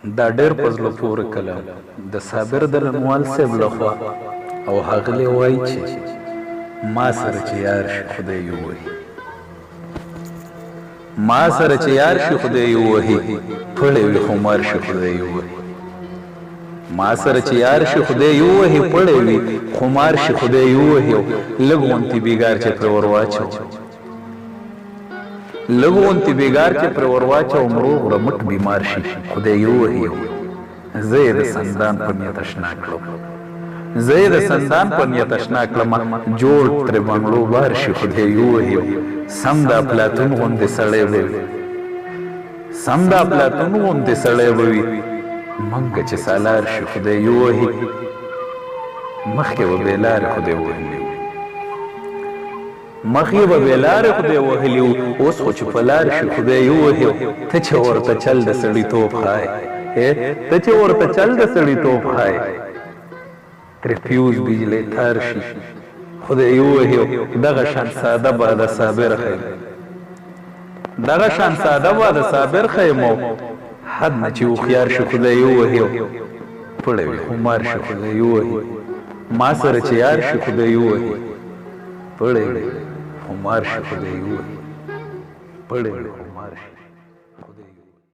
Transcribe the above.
دا ډېر په زړه پورې کلام د صابر د لنوال صاحب لخوا او هغلی وایي چې ما سره چې یار شي خدای یې ووهي، ما سره چې یار شي خدای یې ووهي، پړی وي خو مار شي خدای یې ووهي. ما سره چې یار شي خدای یې ووهي، پړی وي خو مار شي خدای یې ووهي. لږ غوندې بېګار چې پرې ور واچو، لږ غوندې بېګار چې پرې ور واچو، مروغ رمټ بیمار شي خدای یې ووهي. زه یې د سندان په نیت اشنا کړم، زه یې د سندان په نیت اشنا کړم، جوړ ترې بنګړو بار شي خدای یې ووهي. سم د افلاطون غوندې سړی به وي، سم د افلاطون غوندې سړی به وي، منګه چې سالار شي خدای یې ووهي. مخکې به بې لارې خدای وهلي وي، مخکې به بې لارې خدای وهلي وو، اوس خو چې په لار شي خدای یې ووهي. ته چې ورته چل د سړیتوب ښایې، ته چې ورته چل د سړیتوب ښایې، ترې فیوز بجلی تار شي خدای یې ووهي. دغه شان ساده به د صابر ښیم، دغه شان ساده به د صابر ښیم، حد نه چې هوښیار شي خدای یې ووهي. پړی وي خو مار شي خدای یې ووهي، ما سره چې یار شي خدای یې ووهي، پړی وي خو مار شي خدای یې ووهي، پړی وي.